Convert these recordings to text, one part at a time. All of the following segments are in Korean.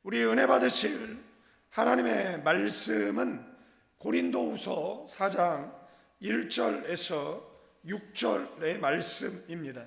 우리 은혜 받으실 하나님의 말씀은 고린도후서 4장 1절에서 6절의 말씀입니다.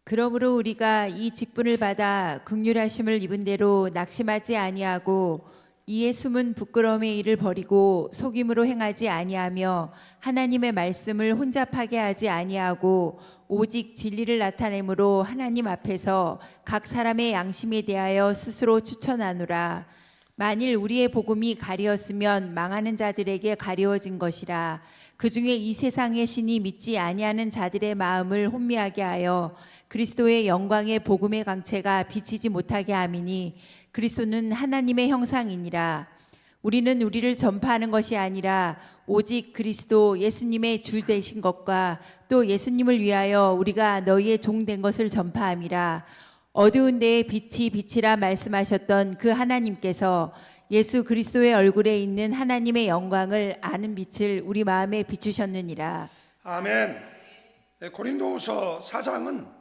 그러므로 우리가 이 직분을 받아 긍휼하심을 입은 대로 낙심하지 아니하고 이에 숨은 부끄러움의 일을 버리고 속임으로 행하지 아니하며 하나님의 말씀을 혼잡하게 하지 아니하고 오직 진리를 나타내므로 하나님 앞에서 각 사람의 양심에 대하여 스스로 추천하노라. 만일 우리의 복음이 가리었으면 망하는 자들에게 가리워진 것이라. 그 중에 이 세상의 신이 믿지 아니하는 자들의 마음을 혼미하게 하여 그리스도의 영광의 복음의 강체가 비치지 못하게 함이니 그리스도는 하나님의 형상이니라. 우리는 우리를 전파하는 것이 아니라 오직 그리스도 예수님의 주 되신 것과 또 예수님을 위하여 우리가 너희의 종 된 것을 전파함이라. 어두운 데에 빛이 빛이라 말씀하셨던 그 하나님께서 예수 그리스도의 얼굴에 있는 하나님의 영광을 아는 빛을 우리 마음에 비추셨느니라. 아멘. 고린도후서 4장은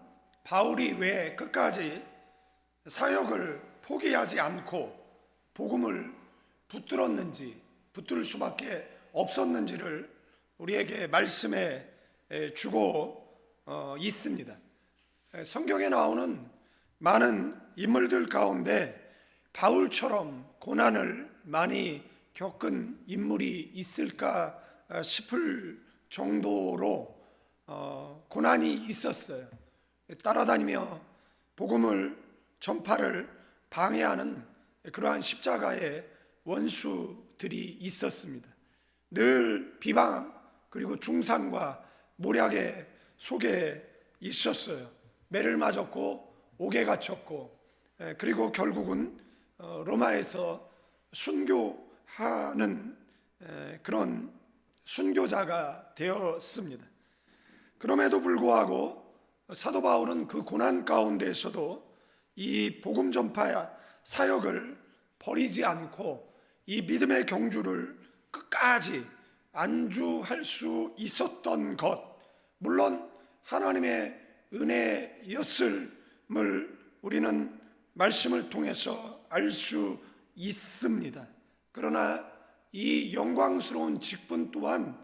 바울이 왜 끝까지 사역을 포기하지 않고 복음을 붙들 수밖에 없었는지를 우리에게 말씀해 주고 있습니다. 성경에 나오는 많은 인물들 가운데 바울처럼 고난을 많이 겪은 인물이 있을까 싶을 정도로 고난이 있었어요. 따라다니며 복음을 전파를 방해하는 그러한 십자가의 원수들이 있었습니다. 늘 비방 그리고 중상과 모략의 속에 있었어요. 매를 맞았고 옥에 갇혔고 그리고 결국은 로마에서 순교하는 그런 순교자가 되었습니다. 그럼에도 불구하고 사도 바울은 그 고난 가운데에서도 이 복음 전파 사역을 버리지 않고 이 믿음의 경주를 끝까지 안주할 수 있었던 것, 물론 하나님의 은혜였음을 우리는 말씀을 통해서 알 수 있습니다. 그러나 이 영광스러운 직분 또한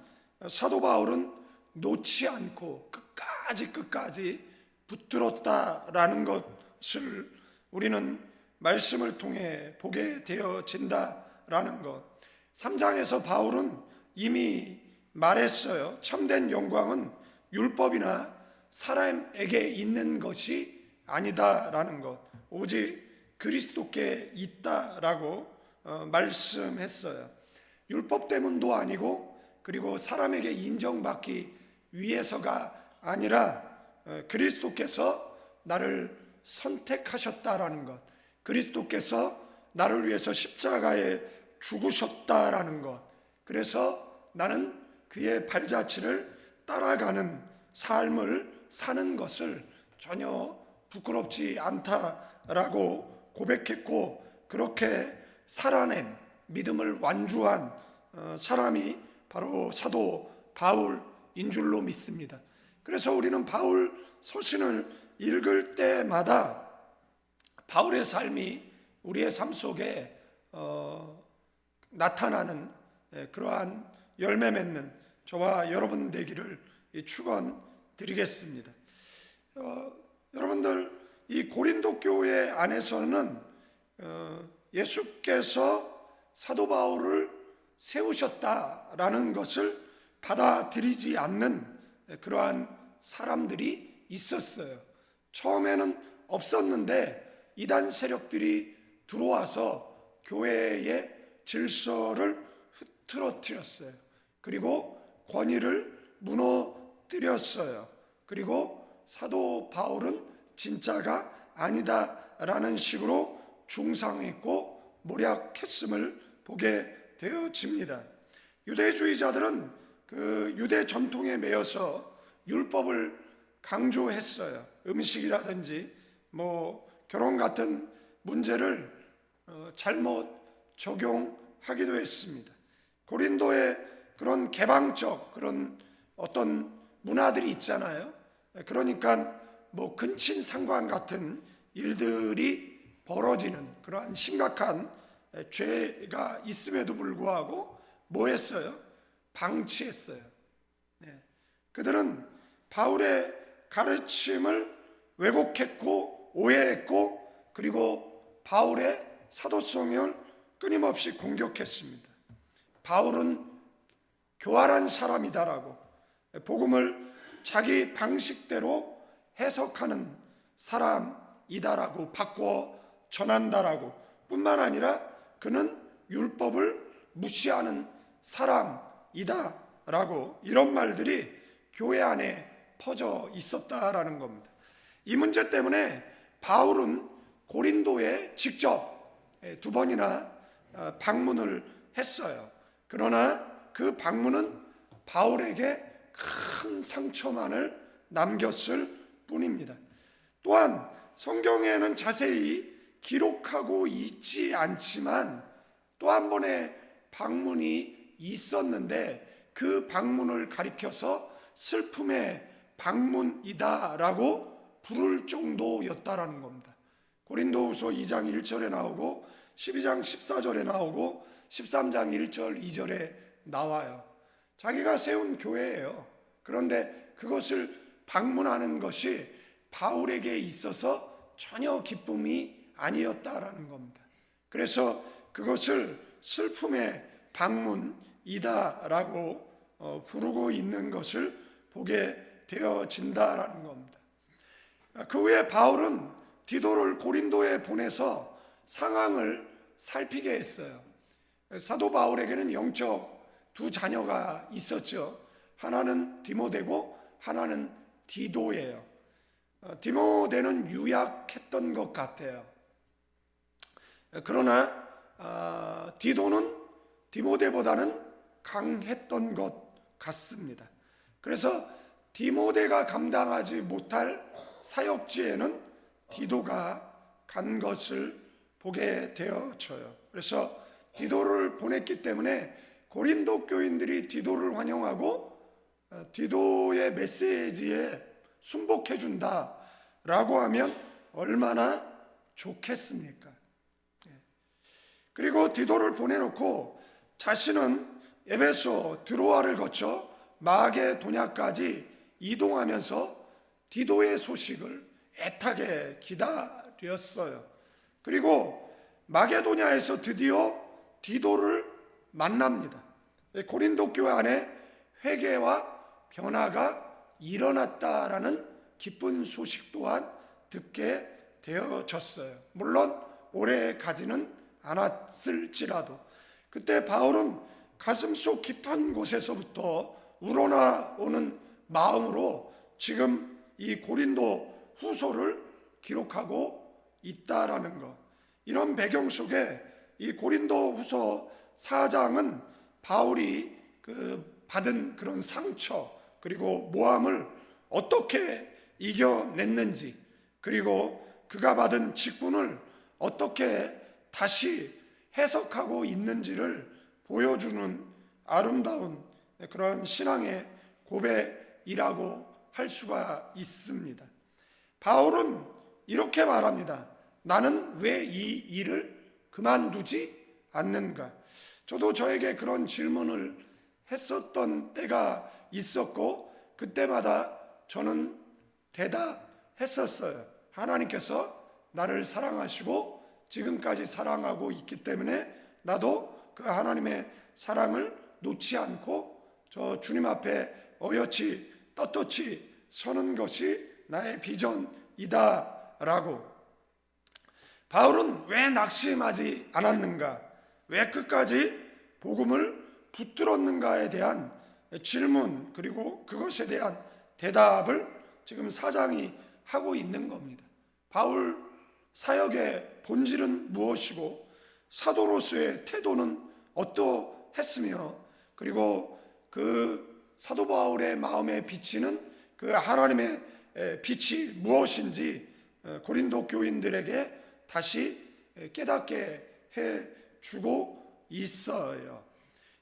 사도 바울은 놓지 않고 끝까지 붙들었다라는 것을 우리는 말씀을 통해 보게 되어진다라는 것. 3장에서 바울은 이미 말했어요. 참된 영광은 율법이나 사람에게 있는 것이 아니다라는 것, 오직 그리스도께 있다라고 말씀했어요. 율법 때문도 아니고 그리고 사람에게 인정받기 위해서가 아니라 그리스도께서 나를 선택하셨다라는 것, 그리스도께서 나를 위해서 십자가에 죽으셨다라는 것, 그래서 나는 그의 발자취를 따라가는 삶을 사는 것을 전혀 부끄럽지 않다라고 고백했고, 그렇게 살아낸 믿음을 완주한 사람이 바로 사도 바울인 줄로 믿습니다. 그래서 우리는 바울 서신을 읽을 때마다 바울의 삶이 우리의 삶 속에 나타나는 그러한 열매 맺는 저와 여러분 되기를 축원드리겠습니다. 여러분들, 이 고린도 교회 안에서는 예수께서 사도 바울을 세우셨다라는 것을 받아들이지 않는 그러한 사람들이 있었어요. 처음에는 없었는데 이단 세력들이 들어와서 교회의 질서를 흐트러뜨렸어요. 그리고 권위를 무너뜨렸어요. 그리고 사도 바울은 진짜가 아니다라는 식으로 중상했고 모략했음을 보게 되어집니다. 유대주의자들은 그 유대 전통에 매여서 율법을 강조했어요. 음식이라든지 결혼 같은 문제를 잘못 적용하기도 했습니다. 고린도에 그런 개방적 그런 어떤 문화들이 있잖아요. 그러니까 근친상관 같은 일들이 벌어지는 그러한 심각한 죄가 있음에도 불구하고 뭐 했어요? 방치했어요. 그들은 바울의 가르침을 왜곡했고 오해했고, 그리고 바울의 사도성을 끊임없이 공격했습니다. 바울은 교활한 사람이다라고, 복음을 자기 방식대로 해석하는 사람이다라고, 바꿔 전한다라고, 뿐만 아니라 그는 율법을 무시하는 사람이다라고, 이런 말들이 교회 안에 퍼져 있었다라는 겁니다. 이 문제 때문에 바울은 고린도에 직접 2번이나 방문을 했어요. 그러나 그 방문은 바울에게 큰 상처만을 남겼을 뿐입니다. 또한 성경에는 자세히 기록하고 있지 않지만 또 한 번의 방문이 있었는데, 그 방문을 가리켜서 슬픔의 방문이다라고 부를 정도였다라는 겁니다. 고린도후서 2장 1절에 나오고 12장 14절에 나오고 13장 1절 2절에 나와요. 자기가 세운 교회예요. 그런데 그것을 방문하는 것이 바울에게 있어서 전혀 기쁨이 아니었다라는 겁니다. 그래서 그것을 슬픔의 방문이다라고 부르고 있는 것을 보게 되어진다라는 겁니다. 그 후에 바울은 디도를 고린도에 보내서 상황을 살피게 했어요. 사도 바울에게는 영적 2 자녀가 있었죠. 하나는 디모데고 하나는 디도예요. 디모데는 유약했던 것 같아요. 그러나 디도는 디모데보다는 강했던 것 같습니다. 그래서 디모데가 감당하지 못할 사역지에는 디도가 간 것을 보게 되어져요. 그래서 디도를 보냈기 때문에 고린도 교인들이 디도를 환영하고 디도의 메시지에 순복해 준다라고 하면 얼마나 좋겠습니까? 그리고 디도를 보내놓고 자신은 에베소 드로아를 거쳐 마게도냐까지 이동하면서 디도의 소식을 애타게 기다렸어요. 그리고 마게도냐에서 드디어 디도를 만납니다. 고린도 교회 안에 회개와 변화가 일어났다라는 기쁜 소식 또한 듣게 되어졌어요. 물론 오래 가지는 않았을지라도 그때 바울은 가슴속 깊은 곳에서부터 우러나오는 마음으로 지금 이 고린도 후서를 기록하고 있다라는 것, 이런 배경 속에 이 고린도 후서 4장은 바울이 받은 그런 상처, 그리고 모함을 어떻게 이겨냈는지, 그리고 그가 받은 직분을 어떻게 다시 해석하고 있는지를 보여주는 아름다운 그런 신앙의 고백이라고 할 수가 있습니다. 바울은 이렇게 말합니다. 나는 왜 이 일을 그만두지 않는가? 저도 저에게 그런 질문을 했었던 때가 있었고, 그때마다 저는 대답했었어요. 하나님께서 나를 사랑하시고 지금까지 사랑하고 있기 때문에 나도 그 하나님의 사랑을 놓지 않고 저 주님 앞에 어여치 떳떳이 서는 것이 나의 비전이다라고. 바울은 왜 낙심하지 않았는가? 왜 끝까지 복음을 붙들었는가에 대한 질문, 그리고 그것에 대한 대답을 지금 4장이 하고 있는 겁니다. 바울 사역의 본질은 무엇이고 사도로서의 태도는 어떠했으며, 그리고 그 사도 바울의 마음에 비치는 그 하나님의 빛이 무엇인지 고린도 교인들에게 다시 깨닫게 해주고 있어요.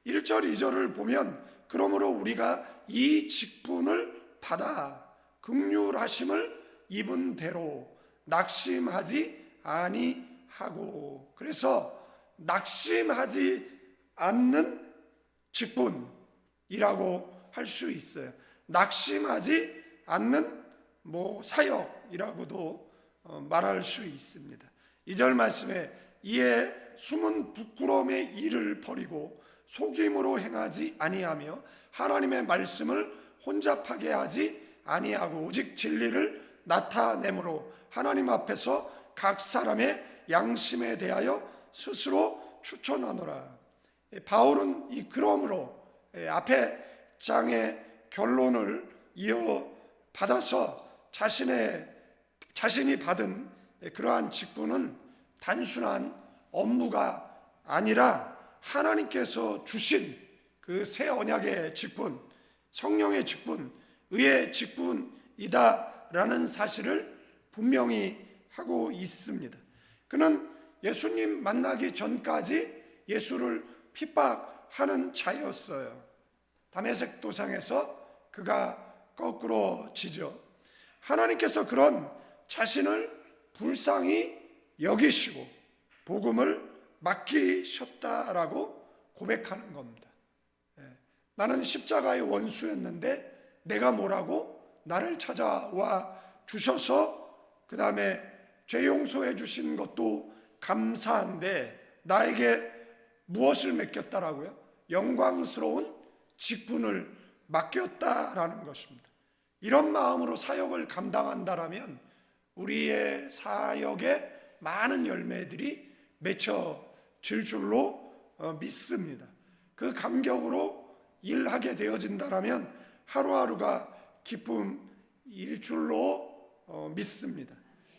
1절 2절을 보면 그러므로 우리가 이 직분을 받아 긍휼하심을 입은 대로 낙심하지 하고, 그래서 낙심하지 않는 직분이라고 할 수 있어요. 낙심하지 않는 사역이라고도 말할 수 있습니다. 2절 말씀에 이에 숨은 부끄러움의 일을 버리고 속임으로 행하지 아니하며 하나님의 말씀을 혼잡하게 하지 아니하고 오직 진리를 나타내므로 하나님 앞에서 각 사람의 양심에 대하여 스스로 추천하노라. 바울은 이 그러므로 앞에 장의 결론을 이어받아서 자신이 받은 그러한 직분은 단순한 업무가 아니라 하나님께서 주신 그 새 언약의 직분, 성령의 직분, 의의 직분이다라는 사실을 분명히 하고 있습니다. 그는 예수님 만나기 전까지 예수를 핍박하는 자였어요. 다메섹 도상에서 그가 거꾸로 지죠. 하나님께서 그런 자신을 불쌍히 여기시고 복음을 맡기셨다라고 고백하는 겁니다. 나는 십자가의 원수였는데 내가 뭐라고? 나를 찾아와 주셔서 그 다음에 죄 용서해 주신 것도 감사한데 나에게 무엇을 맡겼다라고요? 영광스러운 직분을 맡겼다라는 것입니다. 이런 마음으로 사역을 감당한다라면 우리의 사역에 많은 열매들이 맺혀질 줄로 믿습니다. 그 감격으로 일하게 되어진다라면 하루하루가 기쁨일 줄로 믿습니다.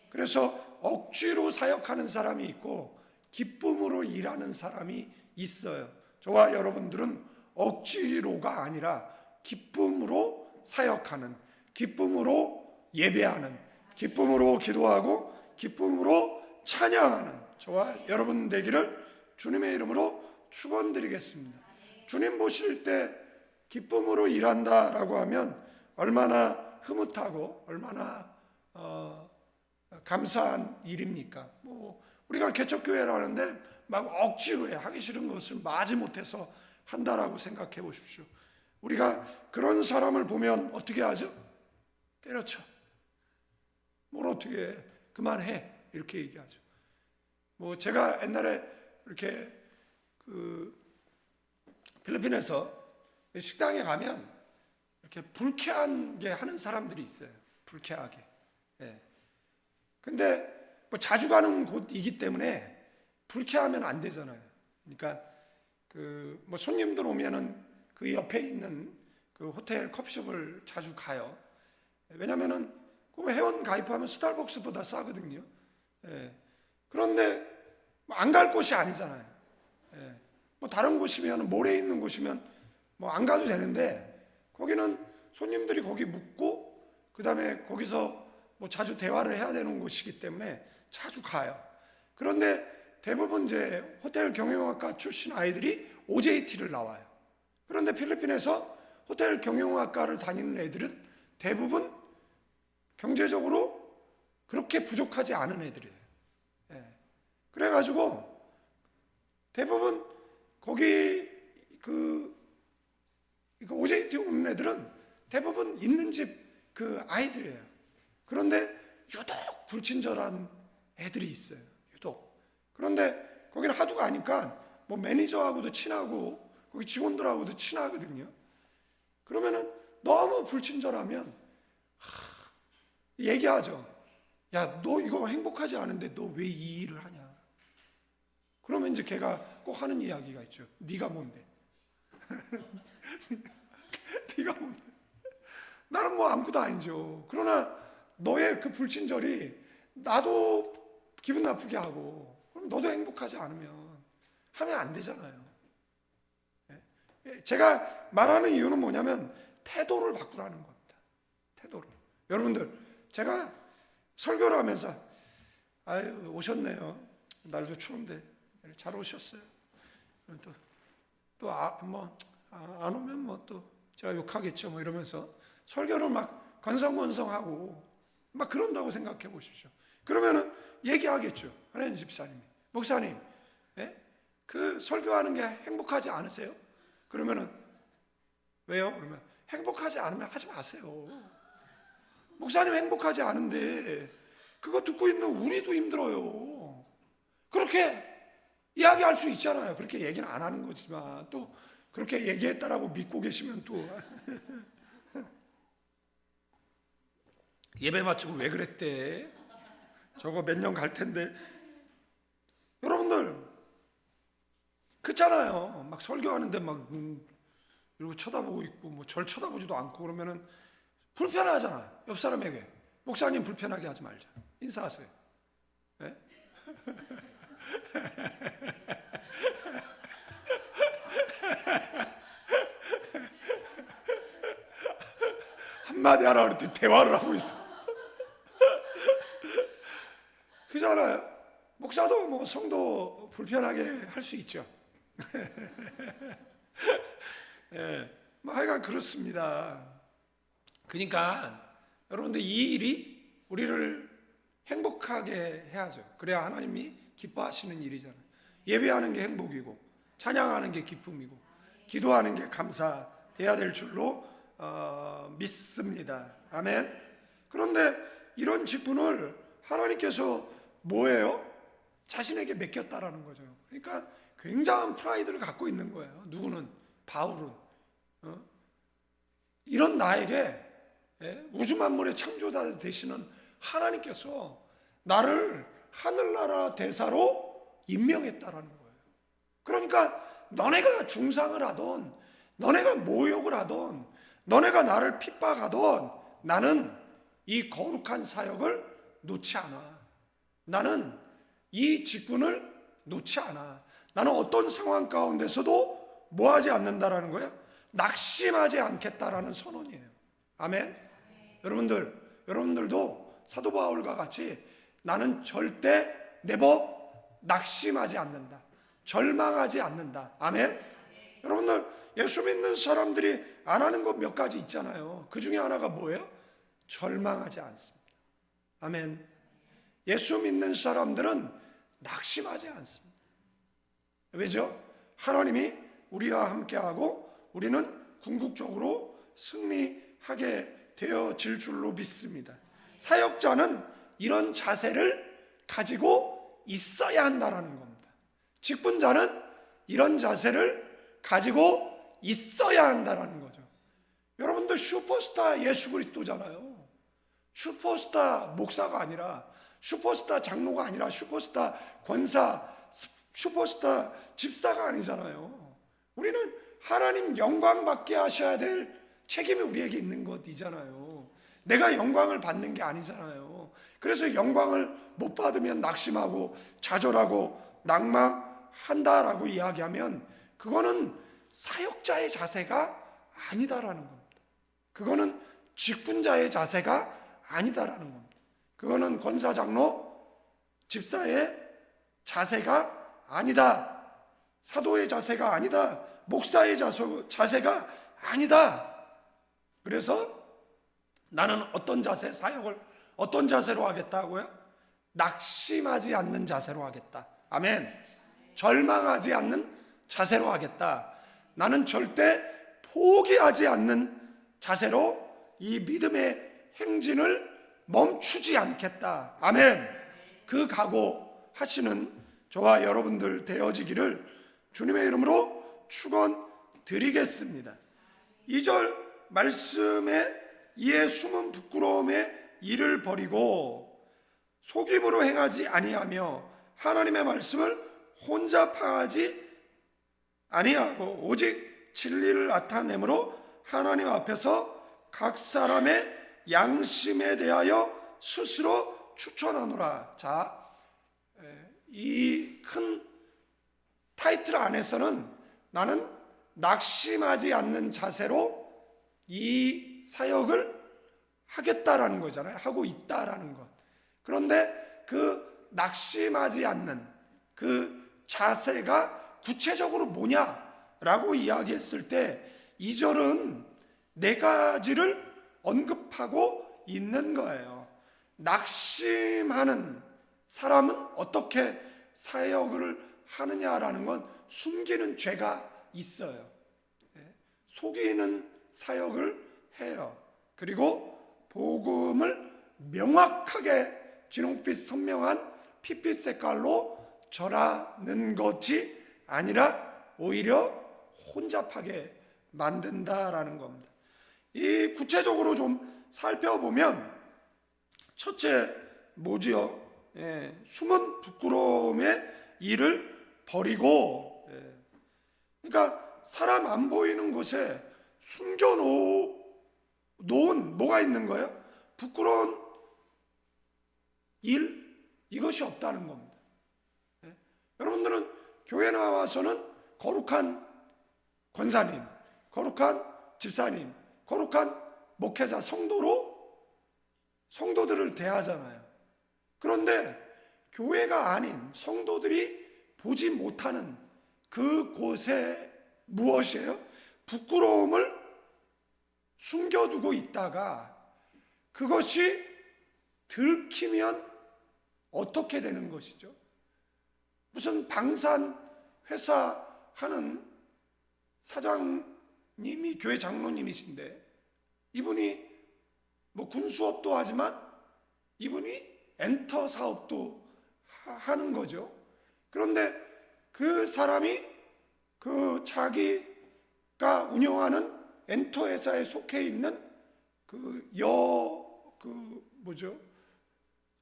그래서 억지로 사역하는 사람이 있고 기쁨으로 일하는 사람이 있어요. 저와 여러분들은 억지로가 아니라 기쁨으로 사역하는, 기쁨으로 예배하는, 기쁨으로 기도하고 기쁨으로 찬양하는 저와 여러분 되기를 주님의 이름으로 축원드리겠습니다. 주님 보실 때 기쁨으로 일한다라고 하면 얼마나 흐뭇하고 얼마나 감사한 일입니까? 우리가 개척교회를 하는데 막 억지로 하기 싫은 것을 마지못해서 한다라고 생각해 보십시오. 우리가 그런 사람을 보면 어떻게 하죠? 때려쳐. 뭘 어떻게 해? 그만해. 이렇게 얘기하죠. 제가 옛날에 이렇게 필리핀에서 식당에 가면 이렇게 불쾌하게 하는 사람들이 있어요. 불쾌하게. 근데 자주 가는 곳이기 때문에 불쾌하면 안 되잖아요. 그러니까 손님들 오면은 그 옆에 있는 그 호텔 커피숍을 자주 가요. 왜냐면은 그 회원 가입하면 스타벅스보다 싸거든요. 그런데 안 갈 곳이 아니잖아요. 다른 곳이면 모래에 있는 곳이면 안 가도 되는데 거기는 손님들이 거기 묵고 그 다음에 거기서 자주 대화를 해야 되는 곳이기 때문에 자주 가요. 그런데 대부분 이제 호텔 경영학과 출신 아이들이 OJT를 나와요. 그런데 필리핀에서 호텔 경영학과를 다니는 애들은 대부분 경제적으로 그렇게 부족하지 않은 애들이에요. 그래가지고 대부분 거기 OJT 오는 애들은 대부분 있는 집 그 아이들이에요. 그런데 유독 불친절한 애들이 있어요. 유독. 그런데 거기는 하도 가니까 매니저하고도 친하고 거기 직원들하고도 친하거든요. 그러면은 너무 불친절하면 얘기하죠. 야, 너 이거 행복하지 않은데 너 왜 이 일을 하냐? 그러면 이제 걔가 꼭 하는 이야기가 있죠. 네가 뭔데? 네가 뭔데? 나는 아무것도 아니죠. 그러나 너의 그 불친절이 나도 기분 나쁘게 하고 그럼 너도 행복하지 않으면 하면 안 되잖아요. 제가 말하는 이유는 뭐냐면 태도를 바꾸라는 겁니다. 태도를. 여러분들 제가 설교를 하면서 아유 오셨네요. 날도 추운데 잘 오셨어요. 안 오면 또 제가 욕하겠죠. 이러면서 설교를 막 건성건성하고 막 그런다고 생각해 보십시오. 그러면은 얘기하겠죠. 하나님 집사님이, 목사님, 예? 그 설교하는 게 행복하지 않으세요? 그러면은 왜요? 그러면 행복하지 않으면 하지 마세요. 목사님 행복하지 않은데 그거 듣고 있는 우리도 힘들어요. 그렇게 이야기할 수 있잖아요. 그렇게 얘기는 안 하는 거지만 또 그렇게 얘기했다라고 믿고 계시면 또 예배 마치고 왜 그랬대? 저거 몇 년 갈 텐데. 여러분들 그렇잖아요. 막 설교하는데 막 이러고 쳐다보고 있고 뭐 절 쳐다보지도 않고 그러면은 불편하잖아. 옆 사람에게 목사님 불편하게 하지 말자. 인사하세요. 네? 한마디 하라 그랬더니 대화를 하고 있어. 그잖아요. 목사도 뭐 성도 불편하게 할 수 있죠. 예, 뭐 하여간 그렇습니다. 그러니까 여러분들 이 일이 우리를 행복하게 해야죠. 그래야 하나님이 기뻐하시는 일이잖아요. 예배하는 게 행복이고 찬양하는 게 기쁨이고 기도하는 게 감사해야 될 줄로 믿습니다. 아멘. 그런데 이런 직분을 하나님께서 뭐예요? 자신에게 맡겼다라는 거죠. 그러니까 굉장한 프라이드를 갖고 있는 거예요. 누구는? 바울은 이런 나에게 우주 만물의 창조자 되시는 하나님께서 나를 하늘나라 대사로 임명했다라는 거예요. 그러니까 너네가 중상을 하던, 너네가 모욕을 하던, 너네가 나를 핍박하던 나는 이 거룩한 사역을 놓지 않아. 나는 이 직분을 놓지 않아. 나는 어떤 상황 가운데서도 뭐하지 않는다라는 거예요? 낙심하지 않겠다라는 선언이에요. 아멘. 여러분들도 사도 바울과 같이 나는 절대 낙심하지 않는다. 절망하지 않는다. 아멘. 여러분들 예수 믿는 사람들이 안 하는 것 몇 가지 있잖아요. 그 중에 하나가 뭐예요? 절망하지 않습니다. 아멘. 예수 믿는 사람들은 낙심하지 않습니다. 왜죠? 하나님이 우리와 함께하고 우리는 궁극적으로 승리하게 되어질 줄로 믿습니다. 사역자는 이런 자세를 가지고 있어야 한다는 겁니다. 직분자는 이런 자세를 가지고 있어야 한다는 거죠. 여러분들 슈퍼스타 예수 그리스도잖아요. 슈퍼스타 목사가 아니라, 슈퍼스타 장로가 아니라, 슈퍼스타 권사, 슈퍼스타 집사가 아니잖아요. 우리는 하나님 영광 받게 하셔야 될 책임이 우리에게 있는 것이잖아요. 내가 영광을 받는 게 아니잖아요. 그래서 영광을 못 받으면 낙심하고 좌절하고 낭망한다라고 이야기하면 그거는 사역자의 자세가 아니다라는 겁니다. 그거는 직분자의 자세가 아니다라는 겁니다. 그거는 권사 장로 집사의 자세가 아니다. 사도의 자세가 아니다. 목사의 자세가 아니다. 그래서 나는 어떤 자세, 사역을 어떤 자세로 하겠다고요? 낙심하지 않는 자세로 하겠다. 아멘. 절망하지 않는 자세로 하겠다. 나는 절대 포기하지 않는 자세로 이 믿음의 행진을 멈추지 않겠다. 아멘. 그 각오하시는 저와 여러분들 되어지기를 주님의 이름으로 축원드리겠습니다. 2절 말씀에 이에 숨은 부끄러움에 이를 버리고 속임으로 행하지 아니하며 하나님의 말씀을 혼잡하지 아니하고 오직 진리를 나타내므로 하나님 앞에서 각 사람의 양심에 대하여 스스로 추천하노라. 자, 이 큰 타이틀 안에서는 나는 낙심하지 않는 자세로 이 사역을 하겠다라는 거잖아요. 하고 있다라는 것. 그런데 그 낙심하지 않는 그 자세가 구체적으로 뭐냐라고 이야기했을 때 2절은 4가지를 언급하고 있는 거예요. 낙심하는 사람은 어떻게 사역을 하느냐라는 건 숨기는 죄가 있어요. 속이는 사역을 해요. 그리고 복음을 명확하게 진홍빛 선명한 핏빛 색깔로 전하는 것이 아니라 오히려 혼잡하게 만든다라는 겁니다. 이 구체적으로 좀 살펴보면 첫째 뭐지요? 숨은 부끄러움의 일을 버리고, 그러니까 사람 안 보이는 곳에 숨겨놓은 뭐가 있는 거예요? 부끄러운 일? 이것이 없다는 겁니다. 여러분들은 교회 나와서는 거룩한 권사님, 거룩한 집사님, 거룩한 목회자, 성도들을 대하잖아요. 그런데 교회가 아닌 성도들이 보지 못하는 그곳에 무엇이에요? 부끄러움을 숨겨두고 있다가 그것이 들키면 어떻게 되는 것이죠? 무슨 방산 회사 하는 사장님이 교회 장로님이신데 이분이 뭐 군수업도 하지만 이분이 엔터 사업도 하는 거죠. 그런데 그 사람이 그 자기가 운영하는 엔터 회사에 속해 있는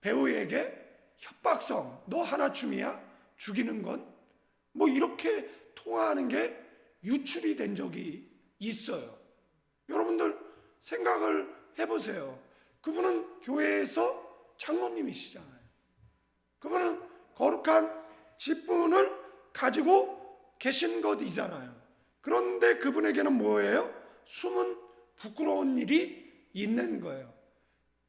배우에게 협박성, 너 하나쯤이야? 죽이는 건? 뭐 이렇게 통화하는 게 유출이 된 적이 있어요. 여러분들 생각을 해보세요. 그분은 교회에서 장로님이시잖아요. 그분은 거룩한 직분을 가지고 계신 것이잖아요. 그런데 그분에게는 뭐예요? 숨은 부끄러운 일이 있는 거예요.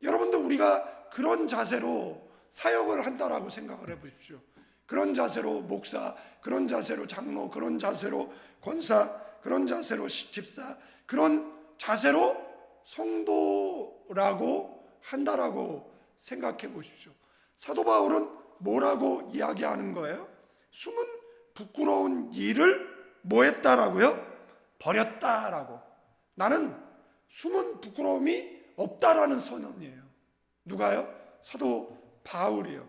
여러분들 우리가 그런 자세로 사역을 한다라고 생각을 해보십시오. 그런 자세로 목사, 그런 자세로 장로, 그런 자세로 권사, 그런 자세로 집사, 그런 자세로 성도라고 한다라고 생각해 보십시오. 사도 바울은 뭐라고 이야기하는 거예요? 숨은 부끄러운 일을 뭐 했다라고요? 버렸다라고. 나는 숨은 부끄러움이 없다라는 선언이에요. 누가요? 사도 바울이요.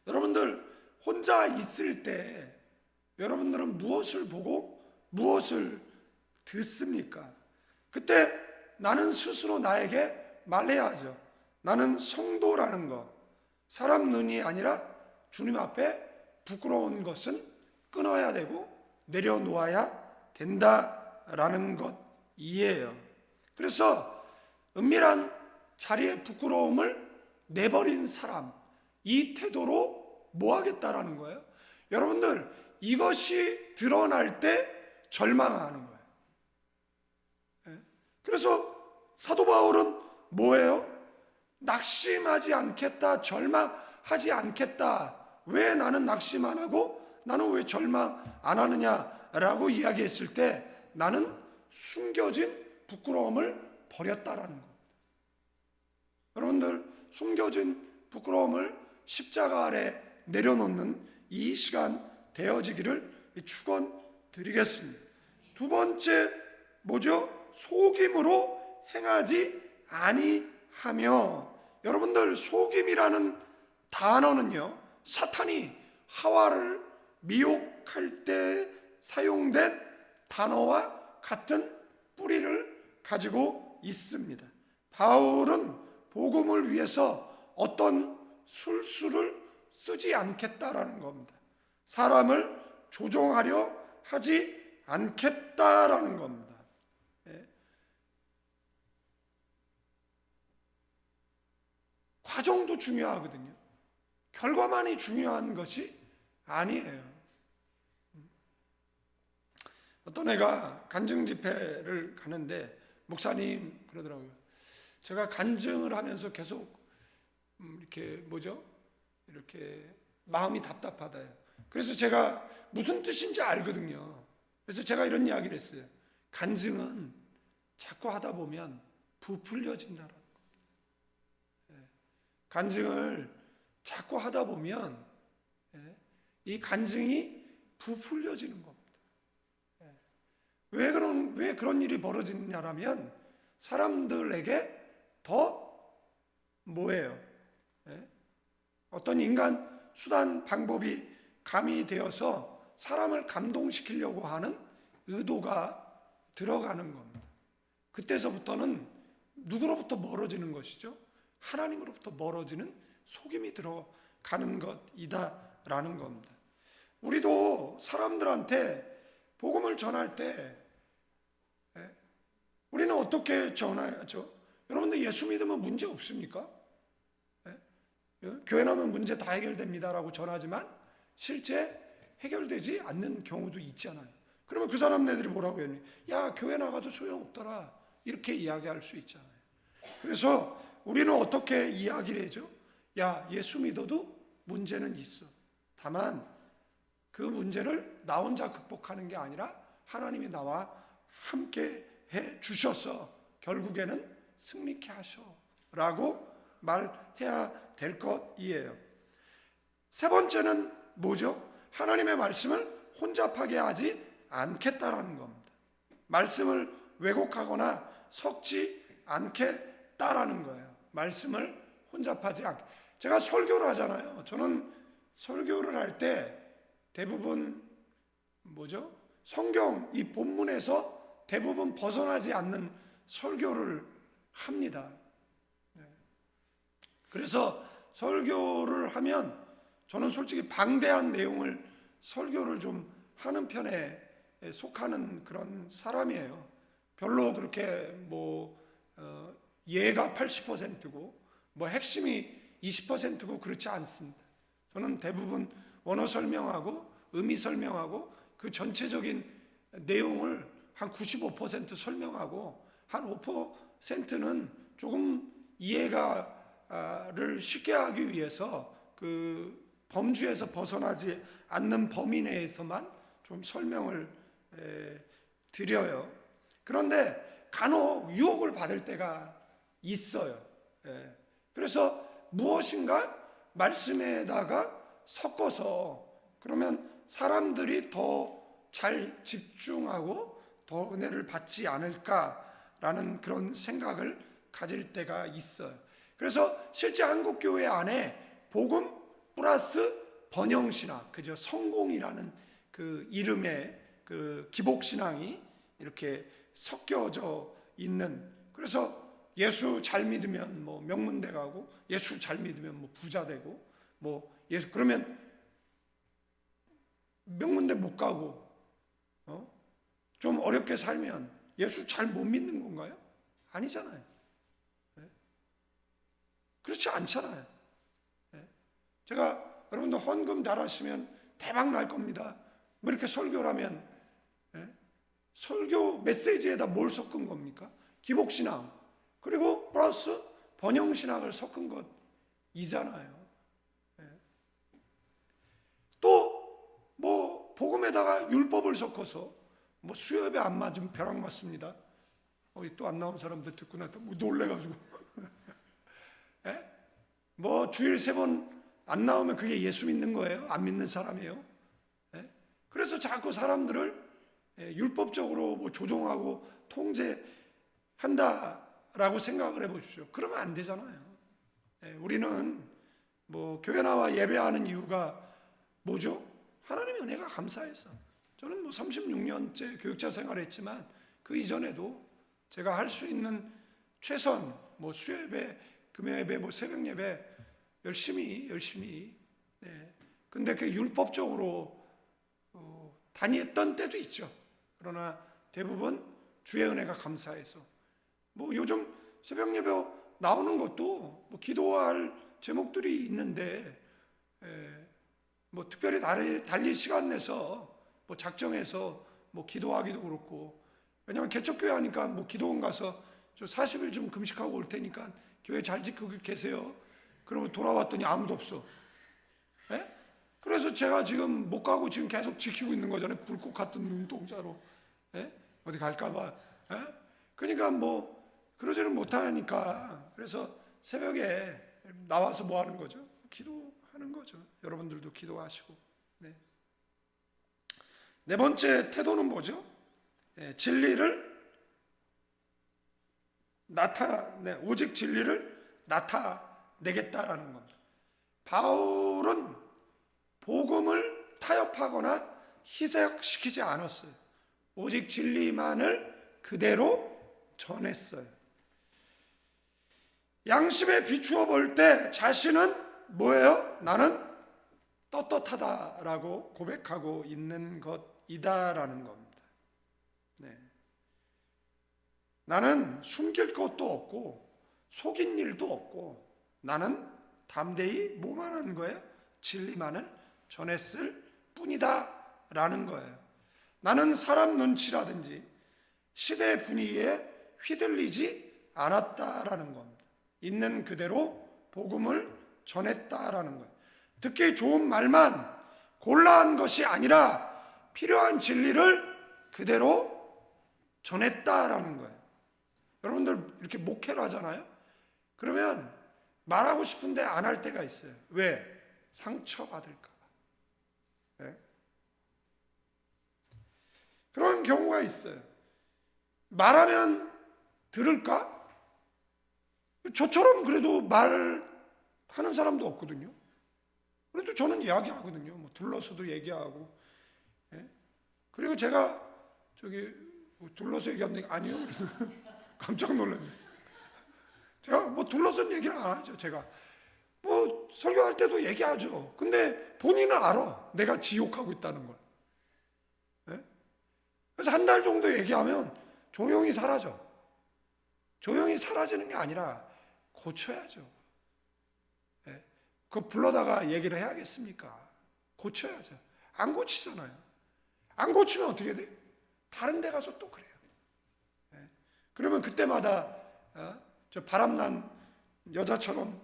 여러분들 혼자 있을 때 여러분들은 무엇을 보고 무엇을 듣습니까? 그때 나는 스스로 나에게 말해야죠. 나는 성도라는 것, 사람 눈이 아니라 주님 앞에 부끄러운 것은 끊어야 되고 내려놓아야 된다라는 것이에요. 그래서 은밀한 자리에 부끄러움을 내버린 사람, 이 태도로 뭐 하겠다라는 거예요? 여러분들 이것이 드러날 때 절망하는 거예요. 그래서 사도 바울은 뭐예요? 낙심하지 않겠다, 절망하지 않겠다. 왜 나는 낙심 안 하고 나는 왜 절망 안 하느냐라고 이야기했을 때 나는 숨겨진 부끄러움을 버렸다라는 겁니다. 여러분들 숨겨진 부끄러움을 십자가 아래 내려놓는 이 시간 되어지기를 축원드리겠습니다. 두 번째 뭐죠? 속임으로 행하지 아니하며. 여러분들 속임이라는 단어는요, 사탄이 하와를 미혹할 때 사용된 단어와 같은 뿌리를 가지고 있습니다. 바울은 복음을 위해서 어떤 술수를 쓰지 않겠다라는 겁니다. 사람을 조종하려 하지 않겠다라는 겁니다. 과정도 중요하거든요. 결과만이 중요한 것이 아니에요. 어떤 애가 간증 집회를 가는데 목사님 그러더라고요. 제가 간증을 하면서 계속 이렇게 이렇게 마음이 답답하다. 그래서 제가 무슨 뜻인지 알거든요. 그래서 제가 이런 이야기를 했어요. 간증은 자꾸 하다 보면 부풀려진다라는 거예요. 간증을 자꾸 하다 보면 이 간증이 부풀려지는 겁니다. 왜 그런 일이 벌어지느냐라면 사람들에게 더 뭐예요? 어떤 인간 수단 방법이 가미되어서 사람을 감동시키려고 하는 의도가 들어가는 겁니다. 그때서부터는 누구로부터 멀어지는 것이죠? 하나님으로부터 멀어지는 속임이 들어가는 것이다라는 겁니다. 우리도 사람들한테 복음을 전할 때 우리는 어떻게 전하죠? 여러분들 예수 믿으면 문제 없습니까? 교회 나오면 문제 다 해결됩니다라고 전하지만 실제 해결되지 않는 경우도 있잖아요. 그러면 그 사람네들이 뭐라고 해요? 야, 교회 나가도 소용없더라, 이렇게 이야기할 수 있잖아요. 그래서 우리는 어떻게 이야기를 해죠? 야, 예수 믿어도 문제는 있어. 다만 그 문제를 나 혼자 극복하는 게 아니라 하나님이 나와 함께 해 주셔서 결국에는 승리케 하셔 라고 말해야 될 것이에요. 세 번째는 뭐죠? 하나님의 말씀을 혼잡하게 하지 않겠다라는 겁니다. 말씀을 왜곡하거나 섞지 않겠다라는 거예요. 말씀을 혼잡하지 않게. 제가 설교를 하잖아요. 저는 설교를 할 때 대부분 뭐죠? 성경 이 본문에서 대부분 벗어나지 않는 설교를 합니다. 그래서 설교를 하면 저는 솔직히 방대한 내용을 설교를 좀 하는 편에 속하는 그런 사람이에요. 별로 그렇게 예가 80%고 핵심이 20%고 그렇지 않습니다. 저는 대부분 원어 설명하고 의미 설명하고 그 전체적인 내용을 한 95% 설명하고 한 5%는 조금 이해가를 쉽게 하기 위해서 그 범주에서 벗어나지 않는 범위 내에서만 좀 설명을 드려요. 그런데 간혹 유혹을 받을 때가 있어요. 그래서 무엇인가 말씀에다가 섞어서 그러면 사람들이 더 잘 집중하고 더 은혜를 받지 않을까라는 그런 생각을 가질 때가 있어요. 그래서 실제 한국교회 안에 복음 플러스 번영신학, 그죠? 성공이라는 그 이름의 그 기복신앙이 이렇게 섞여져 있는, 그래서 예수 잘 믿으면 명문대 가고 예수 잘 믿으면 부자 되고 그러면 명문대 못 가고 좀 어렵게 살면 예수 잘 못 믿는 건가요? 아니잖아요. 그렇지 않잖아요. 제가 여러분들 헌금 잘하시면 대박 날 겁니다. 이렇게 설교를 하면 설교 메시지에다 뭘 섞은 겁니까? 기복신앙 그리고 플러스 번영신학을 섞은 것이잖아요. 또 복음에다가 율법을 섞어서 수협에 안 맞으면 벼락 맞습니다. 또 안 나온 사람들 듣고 나서 놀래가지고 주일 3번 안 나오면 그게 예수 믿는 거예요? 안 믿는 사람이에요? 그래서 자꾸 사람들을 율법적으로 조종하고 통제한다라고 생각을 해보십시오. 그러면 안 되잖아요. 우리는 교회 나와 예배하는 이유가 뭐죠? 하나님의 은혜가 감사해서. 저는 36년째 교육자 생활을 했지만 그 이전에도 제가 할 수 있는 최선 수예배, 금요예배, 새벽 예배 열심히 근데 그 율법적으로 다녔던 때도 있죠. 그러나 대부분 주의 은혜가 감사해서 요즘 새벽 예배 나오는 것도 기도할 제목들이 있는데 특별히 달리 시간 내서 작정해서 기도하기도 그렇고, 왜냐하면 개척교회 하니까 기도원 가서 저 40일 좀 금식하고 올 테니까 교회 잘 지키고 계세요. 그러고 돌아왔더니 아무도 없어. 그래서 제가 지금 못 가고 지금 계속 지키고 있는 거잖아요. 불꽃 같은 눈동자로. 어디 갈까봐. 그러니까 그러지는 못하니까. 그래서 새벽에 나와서 뭐 하는 거죠? 기도 하는 거죠. 여러분들도 기도하시고. 네. 네 번째 태도는 뭐죠? 진리를 오직 진리를 나타내겠다라는 겁니다. 바울은 복음을 타협하거나 희석시키지 않았어요. 오직 진리만을 그대로 전했어요. 양심에 비추어 볼 때 자신은 뭐예요? 나는 떳떳하다라고 고백하고 있는 것이다라는 겁니다. 네. 나는 숨길 것도 없고 속인 일도 없고 나는 담대히 뭐만 한 거예요? 진리만을 전했을 뿐이다 라는 거예요. 나는 사람 눈치라든지 시대 분위기에 휘둘리지 않았다라는 겁니다. 있는 그대로 복음을 전했다라는 거예요. 듣기 좋은 말만 골라한 것이 아니라 필요한 진리를 그대로 전했다라는 거예요. 여러분들 이렇게 목회를 하잖아요. 그러면 말하고 싶은데 안 할 때가 있어요. 왜? 상처받을까 봐. 네? 그런 경우가 있어요. 말하면 들을까? 저처럼 그래도 말하는 사람도 없거든요. 그래도 저는 이야기하거든요. 뭐 둘러서도 얘기하고. 예? 그리고 제가 둘러서 얘기하는 게 아니에요. 깜짝 놀랐네. 제가 뭐 둘러서는 얘기를 안 하죠. 제가 뭐 설교할 때도 얘기하죠. 근데 본인은 알아. 내가 지욕하고 있다는 걸. 예? 그래서 한 달 정도 얘기하면 조용히 사라져. 조용히 사라지는 게 아니라 고쳐야죠. 예? 그거 불러다가 얘기를 해야겠습니까? 고쳐야죠. 안 고치잖아요. 안 고치면 어떻게 돼? 다른 데 가서 또 그래요. 예? 그러면 그때마다 저 바람난 여자처럼,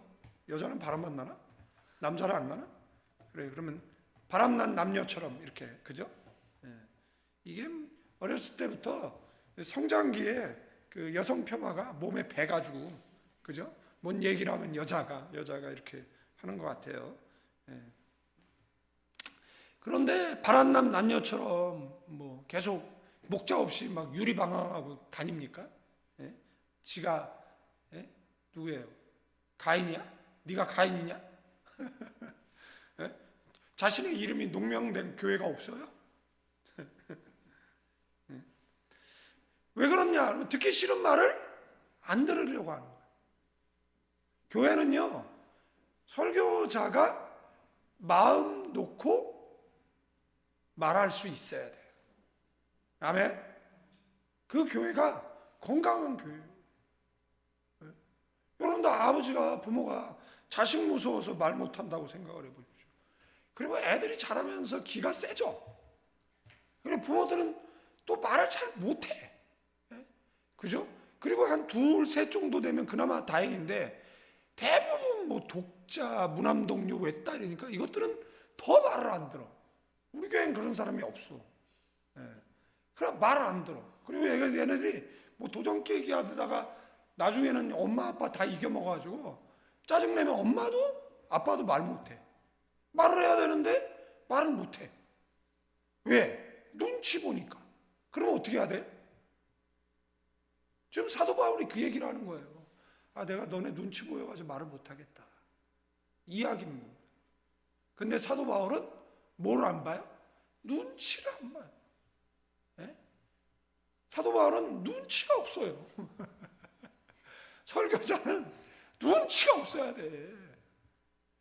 여자는 바람만 나나? 남자는 안 나나? 그래, 그러면 바람난 남녀처럼 이렇게, 그죠? 예. 이게 어렸을 때부터 성장기에 그 여성 폄하가 몸에 배가지고, 그죠? 뭔 얘기를 하면 여자가 이렇게 하는 것 같아요. 예. 그런데 바람난 남녀처럼 뭐 계속 목자 없이 막 유리방황하고 다닙니까? 예? 지가 누구예요? 가인이야? 네가 가인이냐? 예? 자신의 이름이 농명된 교회가 없어요? 예? 왜 그러냐? 듣기 싫은 말을 안 들으려고 하는 거예요. 교회는요, 설교자가 마음 놓고 말할 수 있어야 돼요. 아멘? 그 교회가 건강한 교회예요. 여러분도 아버지가, 부모가 자식 무서워서 말 못한다고 생각을 해보십시오. 그리고 애들이 자라면서 기가 세죠. 그리고 부모들은 또 말을 잘 못해. 그죠? 그리고 한 둘, 셋 정도 되면 그나마 다행인데 대부분 뭐 독자, 무남동료, 외딸이니까 이것들은 더 말을 안 들어. 우리 교회는 그런 사람이 없어. 그럼 말을 안 들어. 그리고 얘네들이 뭐 도전 깨기 하다가 나중에는 엄마 아빠 다 이겨먹어가지고 짜증내면 엄마도 아빠도 말 못해. 말을 해야 되는데 말을 못해. 왜? 눈치 보니까. 그럼 어떻게 해야 돼? 지금 사도 바울이 그 얘기를 하는 거예요. 내가 너네 눈치 보여가지고 말을 못하겠다. 이야기입니다. 근데 사도 바울은 뭘 안 봐요? 눈치를 안 봐요. 예? 사도 바울은 눈치가 없어요. 설교자는 눈치가 없어야 돼.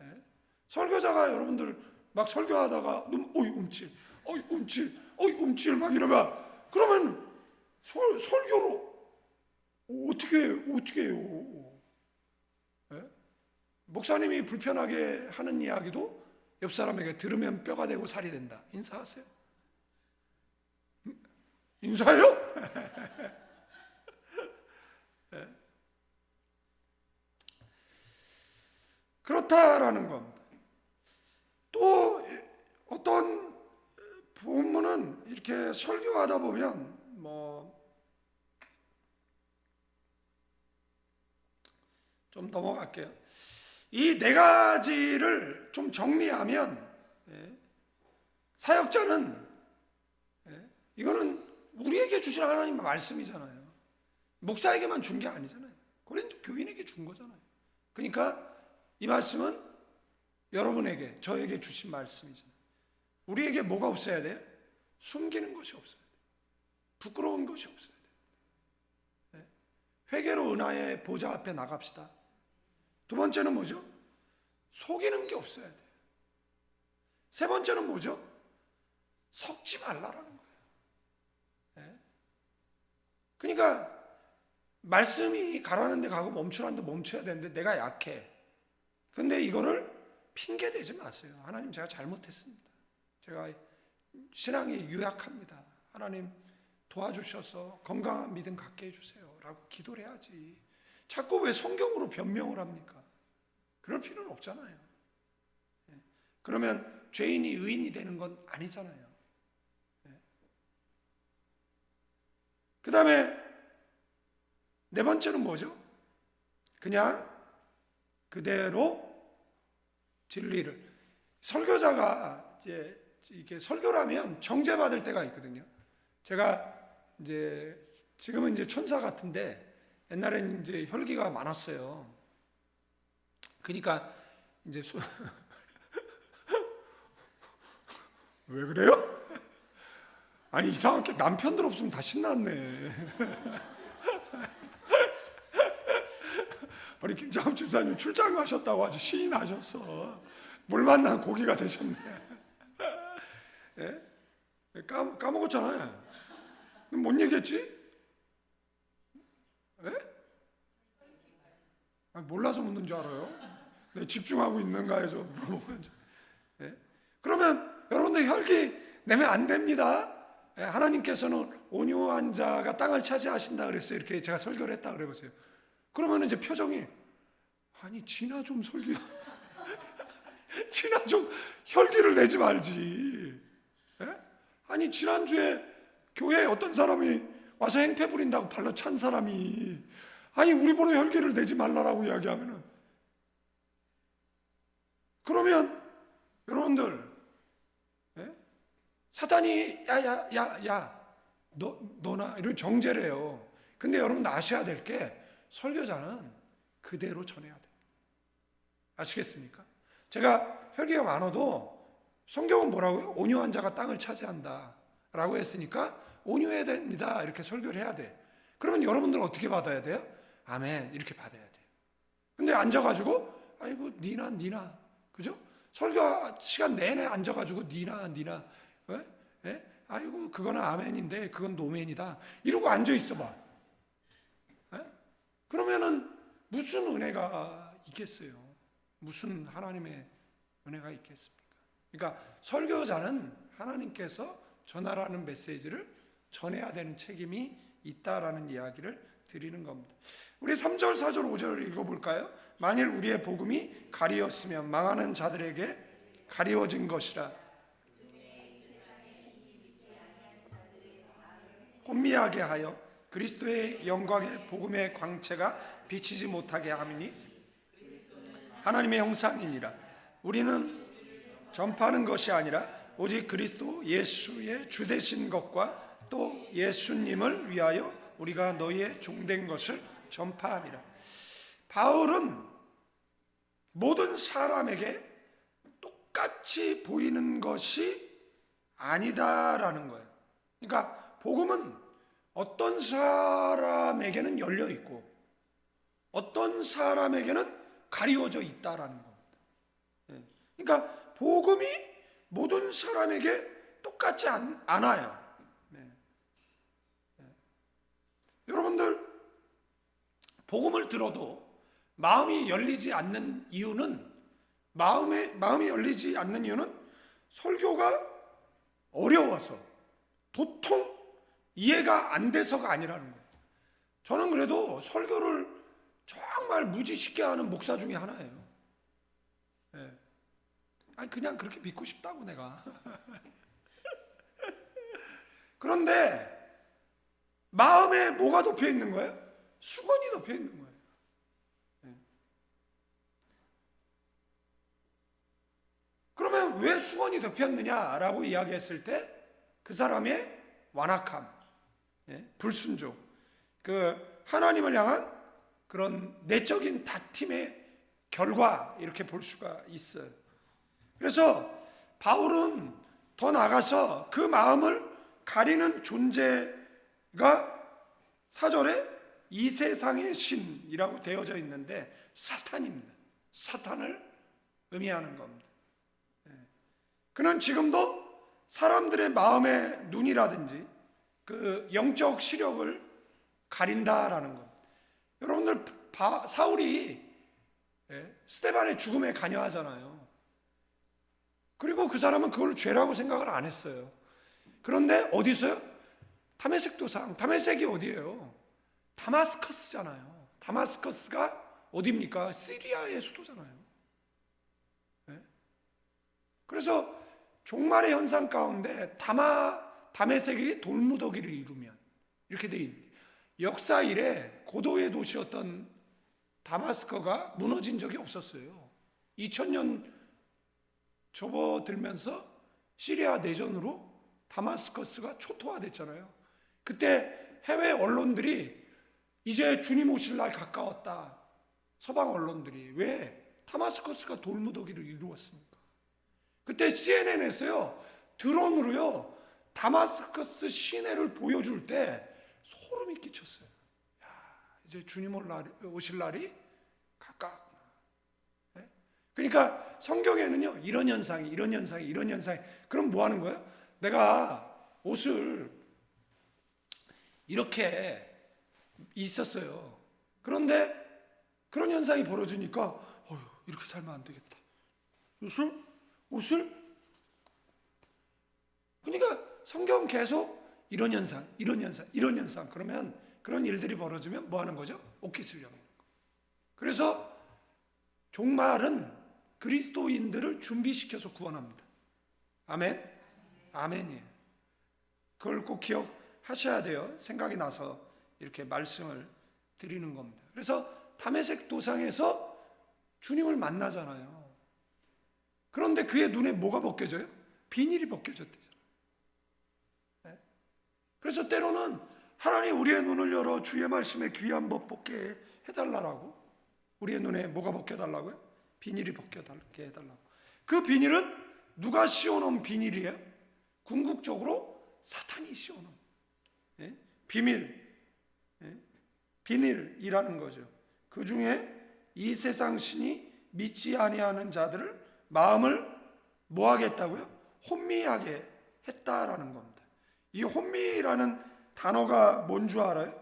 예? 설교자가 여러분들 막 설교하다가 어이 움찔 막 이러면 그러면 설교로 어떻게 해요? 예? 목사님이 불편하게 하는 이야기도 옆 사람에게 들으면 뼈가 되고 살이 된다. 인사하세요. 인사해요? 예? 그렇다라는 겁니다. 또 어떤 본문은 이렇게 설교하다 보면 좀 넘어갈게요. 이 네 가지를 좀 정리하면 사역자는 이거는 우리에게 주신 하나님의 말씀이잖아요. 목사에게만 준 게 아니잖아요. 고린도 교인에게 준 거잖아요. 그러니까 이 말씀은 여러분에게, 저에게 주신 말씀이잖아요. 우리에게 뭐가 없어야 돼요? 숨기는 것이 없어야 돼요. 부끄러운 것이 없어야 돼요. 회개로 은하의 보좌 앞에 나갑시다. 두 번째는 뭐죠? 속이는 게 없어야 돼요. 세 번째는 뭐죠? 섞지 말라라는 거예요. 그러니까 말씀이 가라는 데 가고 멈추라는 데 멈춰야 되는데 내가 약해. 근데 이거를 핑계 대지 마세요. 하나님, 제가 잘못했습니다. 제가 신앙이 유약합니다. 하나님 도와주셔서 건강한 믿음 갖게 해주세요 라고 기도를 해야지. 자꾸 왜 성경으로 변명을 합니까? 그럴 필요는 없잖아요. 그러면 죄인이 의인이 되는 건 아니잖아요. 그 다음에 네 번째는 뭐죠? 그냥 그대로 진리를. 설교자가 이제 이렇게 설교를 하면 정죄받을 때가 있거든요. 제가 이제 지금은 이제 천사 같은데 옛날에는 이제 혈기가 많았어요. 그러니까 이제 왜 그래요? 아니 이상하게 남편들 없으면 다 신났네. 우리 김장훈 집사님 출장 가셨다고 아주 신이 나셨어. 물 만난 고기가 되셨네. 예? 까먹었잖아요. 뭔 얘기했지? 예? 아니, 몰라서 묻는 줄 알아요? 내 집중하고 있는가 해서 물어보면. 예? 그러면 여러분들 혈기 내면 안 됩니다. 예? 하나님께서는 온유한 자가 땅을 차지하신다 그랬어요. 이렇게 제가 설교를 했다 그래보세요. 그러면 이제 표정이, 아니 지나 좀 설교 지나 좀 혈기를 내지 말지. 예? 아니 지난주에 교회에 어떤 사람이 와서 행패 부린다고 발로 찬 사람이, 아니 우리 보러 혈기를 내지 말라라고 이야기하면은, 그러면 여러분들 사탄이 야야야야 너나 이런 정죄를 해요. 근데 여러분 아셔야 될 게 설교자는 그대로 전해야 돼요. 아시겠습니까? 제가 혈기가 많아도 성경은 뭐라고요? 온유한 자가 땅을 차지한다 라고 했으니까 온유해야 됩니다 이렇게 설교를 해야 돼. 그러면 여러분들은 어떻게 받아야 돼요? 아멘 이렇게 받아야 돼요. 근데 앉아가지고 아이고 니나 그죠? 설교 시간 내내 앉아가지고 니나 예? 아이고 그거는 아멘인데 그건 노멘이다 이러고 앉아있어 봐. 예? 그러면은 무슨 은혜가 있겠어요? 무슨 하나님의 은혜가 있겠습니까? 그러니까 설교자는 하나님께서 전하라는 메시지를 전해야 되는 책임이 있다라는 이야기를 드리는 겁니다. 우리 3절, 4절, 5절을 읽어볼까요? 만일 우리의 복음이 가리었으면 망하는 자들에게 가리워진 것이라 혼미하게 하여 그리스도의 영광의 복음의 광채가 비치지 못하게 함이니 하나님의 형상이니라. 우리는 전파하는 것이 아니라 오직 그리스도 예수의 주되신 것과 또 예수님을 위하여 우리가 너희의 종된 것을 전파함이라. 바울은 모든 사람에게 똑같이 보이는 것이 아니다라는 거예요. 그러니까 복음은 어떤 사람에게는 열려 있고 어떤 사람에게는 가리워져 있다라는 겁니다. 그러니까 복음이 모든 사람에게 똑같지 않아요. 여러분들 복음을 들어도 마음이 열리지 않는 이유는 마음이 열리지 않는 이유는 설교가 어려워서 도통 이해가 안 돼서가 아니라는 거예요. 저는 그래도 설교를 정말 무지 쉽게 하는 목사 중에 하나예요. 아니 그냥 그렇게 믿고 싶다고 내가. 그런데 마음에 뭐가 덮여 있는 거예요? 수건이 덮여 있는 거예요. 그래서 왜 수건이 덮였느냐라고 이야기했을 때 그 사람의 완악함, 불순종, 그 하나님을 향한 그런 내적인 다툼의 결과, 이렇게 볼 수가 있어요. 그래서 바울은 더 나아가서 그 마음을 가리는 존재가 4절에 이 세상의 신이라고 되어져 있는데 사탄입니다. 사탄을 의미하는 겁니다. 그는 지금도 사람들의 마음의 눈이라든지 그 영적 시력을 가린다라는 겁니다. 여러분들 사울이 스데반의 죽음에 관여하잖아요. 그리고 그 사람은 그걸 죄라고 생각을 안 했어요. 그런데 어디서요? 다메섹 도상. 다메섹이 어디예요? 다마스커스잖아요. 다마스커스가 어디입니까? 시리아의 수도잖아요. 그래서 종말의 현상 가운데 다메섹이 돌무더기를 이루면 이렇게 돼 있는, 역사 이래 고도의 도시였던 다마스커가 무너진 적이 없었어요. 2000년 접어들면서 시리아 내전으로 다마스커스가 초토화됐잖아요. 그때 해외 언론들이 이제 주님 오실 날 가까웠다. 서방 언론들이. 왜? 다마스커스가 돌무더기를 이루었습니까? 그때 CNN에서요 드론으로요 다마스커스 시내를 보여줄 때 소름이 끼쳤어요. 야, 이제 주님 오실 날이 가깝구나. 그러니까 성경에는요 이런 현상이 그럼 뭐 하는 거예요? 내가 옷을 이렇게 있었어요. 그런데 그런 현상이 벌어지니까 이렇게 살면 안 되겠다. 옷을 그러니까 성경 계속 이런 현상 그러면 그런 일들이 벌어지면 뭐 하는 거죠? 옷깃을 여미는 거. 그래서 종말은 그리스도인들을 준비시켜서 구원합니다. 아멘? 아멘이에요. 그걸 꼭 기억하셔야 돼요. 생각이 나서 이렇게 말씀을 드리는 겁니다. 그래서 다메섹 도상에서 주님을 만나잖아요. 그런데 그의 눈에 뭐가 벗겨져요? 비닐이 벗겨졌대잖아요. 그래서 때로는 하나님 우리의 눈을 열어 주의 말씀에 귀한 법 벗게 해달라고. 우리의 눈에 뭐가 벗겨달라고요? 비닐이 벗겨달게 해달라고. 그 비닐은 누가 씌워놓은 비닐이에요? 궁극적으로 사탄이 씌워놓은 비닐이라는 거죠. 그 중에 이 세상 신이 믿지 아니하는 자들을 마음을 뭐 하겠다고요? 혼미하게 했다라는 겁니다. 이 혼미라는 단어가 뭔 줄 알아요?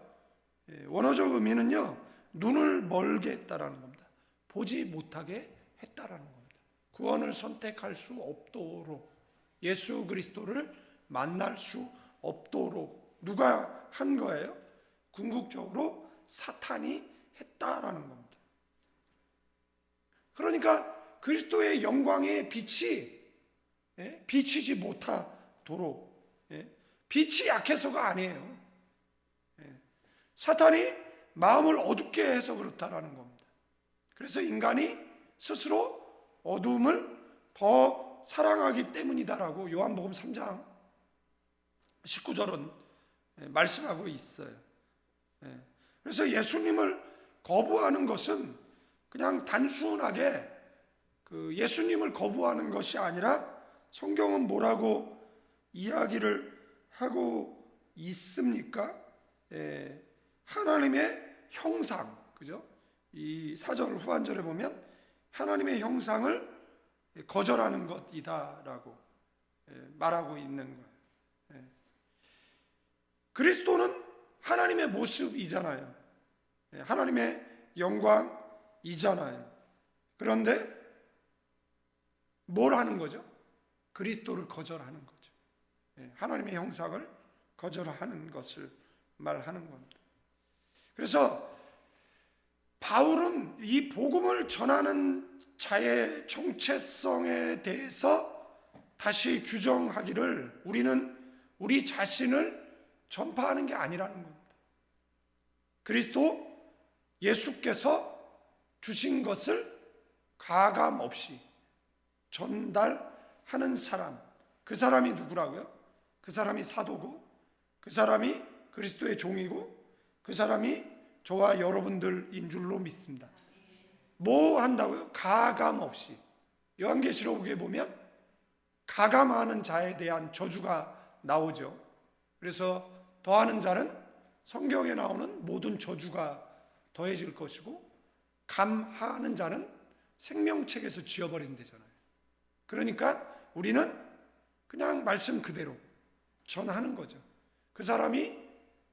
원어적 의미는요 눈을 멀게 했다라는 겁니다. 보지 못하게 했다라는 겁니다. 구원을 선택할 수 없도록, 예수 그리스도를 만날 수 없도록 누가 한 거예요? 궁극적으로 사탄이 했다라는 겁니다. 그러니까 그리스도의 영광의 빛이 비치지 못하도록, 빛이 약해서가 아니에요. 사탄이 마음을 어둡게 해서 그렇다라는 겁니다. 그래서 인간이 스스로 어두움을 더 사랑하기 때문이다라고 요한복음 3장 19절은 말씀하고 있어요. 그래서 예수님을 거부하는 것은 그냥 단순하게 그 예수님을 거부하는 것이 아니라 성경은 뭐라고 이야기를 하고 있습니까? 하나님의 형상, 그죠? 이 4절 후반절에 보면 하나님의 형상을 거절하는 것이다라고 말하고 있는 거예요. 그리스도는 하나님의 모습이잖아요. 하나님의 영광이잖아요. 그런데 뭘 하는 거죠? 그리스도를 거절하는 거죠. 하나님의 형상을 거절하는 것을 말하는 겁니다. 그래서 바울은 이 복음을 전하는 자의 정체성에 대해서 다시 규정하기를 우리는 우리 자신을 전파하는 게 아니라는 겁니다. 그리스도 예수께서 주신 것을 가감 없이 전달하는 하는 사람, 그 사람이 누구라고요? 그 사람이 사도고, 그 사람이 그리스도의 종이고, 그 사람이 저와 여러분들인 줄로 믿습니다. 뭐 한다고요? 가감 없이. 요한계시록에 보면 가감하는 자에 대한 저주가 나오죠. 그래서 더하는 자는 성경에 나오는 모든 저주가 더해질 것이고, 감하는 자는 생명책에서 지워버린대잖아요. 그러니까 우리는 그냥 말씀 그대로 전하는 거죠. 그 사람이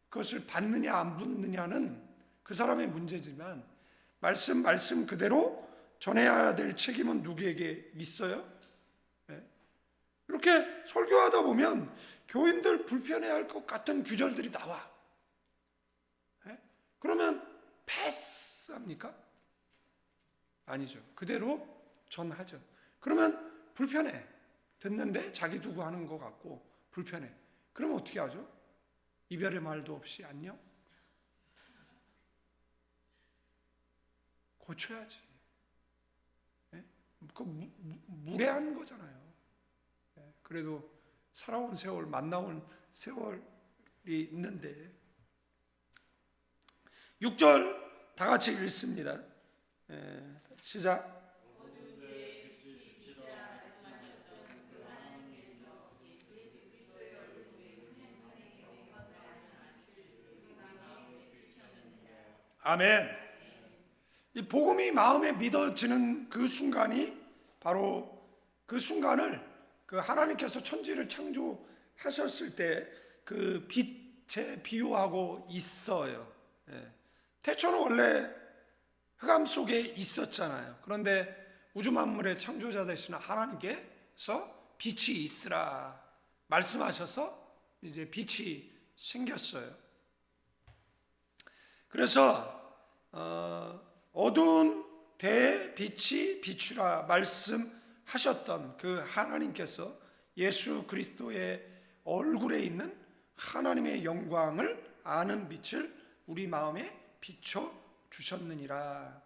그것을 받느냐 안 받느냐는 그 사람의 문제지만, 말씀 그대로 전해야 될 책임은 누구에게 있어요? 네. 이렇게 설교하다 보면 교인들 불편해할 것 같은 구절들이 나와. 네? 그러면 패스합니까? 아니죠. 그대로 전하죠. 그러면 불편해. 듣는데 자기 두고 하는 것 같고 불편해. 그러면 어떻게 하죠? 이별의 말도 없이 안녕? 고쳐야지. 네? 그 무례한 거잖아요. 네? 그래도 살아온 세월, 만나온 세월이 있는데. 6절 다 같이 읽습니다. 시작. 아멘. 이 복음이 마음에 믿어지는 그 순간이 바로 그 순간을 그 하나님께서 천지를 창조하셨을 때 그 빛에 비유하고 있어요. 태초는 원래 흑암 속에 있었잖아요. 그런데 우주 만물의 창조자 되시는 하나님께서 빛이 있으라 말씀하셔서 이제 빛이 생겼어요. 그래서 어두운 데에 빛이 비추라 말씀하셨던 그 하나님께서 예수 그리스도의 얼굴에 있는 하나님의 영광을 아는 빛을 우리 마음에 비춰 주셨느니라.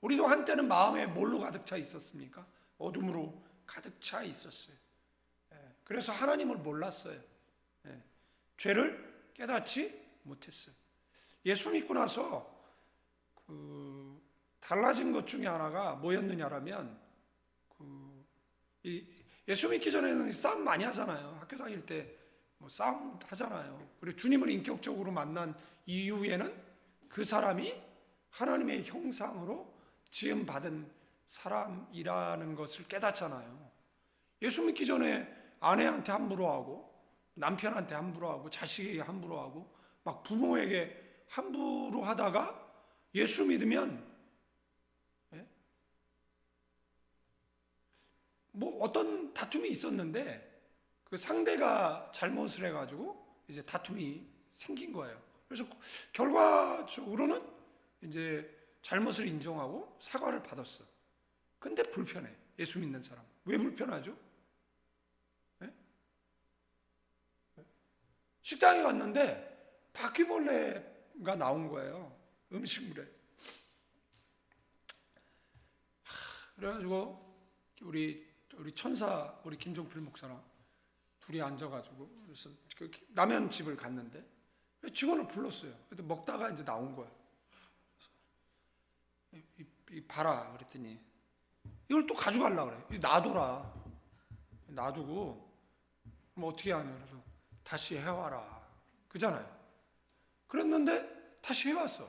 우리도 한때는 마음에 뭘로 가득 차 있었습니까? 어둠으로 가득 차 있었어요. 그래서 하나님을 몰랐어요. 죄를 깨닫지 못했어요. 예수 믿고 나서 달라진 것 중에 하나가 뭐였느냐라면, 예수 믿기 전에는 싸움 많이 하잖아요. 학교 다닐 때 뭐 싸움 하잖아요. 그리고 주님을 인격적으로 만난 이후에는 그 사람이 하나님의 형상으로 지음받은 사람이라는 것을 깨닫잖아요. 예수 믿기 전에 아내한테 함부로 하고, 남편한테 함부로 하고, 자식에게 함부로 하고, 막 부모에게 함부로 하다가 예수 믿으면 뭐 어떤 다툼이 있었는데 그 상대가 잘못을 해가지고 이제 다툼이 생긴 거예요. 그래서 결과적으로는 이제 잘못을 인정하고 사과를 받았어. 근데 불편해. 예수 믿는 사람. 왜 불편하죠? 식당에 갔는데 바퀴벌레가 나온 거예요. 음식물에. 그래가지고 우리 천사, 우리 김종필 목사랑 둘이 앉아가지고 그래서 그 라면집을 갔는데 직원을 불렀어요. 근데 먹다가 이제 나온 거예요. 이 봐라 그랬더니 이걸 또 가져가려고 그래. 놔둬라. 놔두고 그럼 어떻게 하냐. 그래서 다시 해와라. 그잖아요. 그랬는데 다시 해왔어.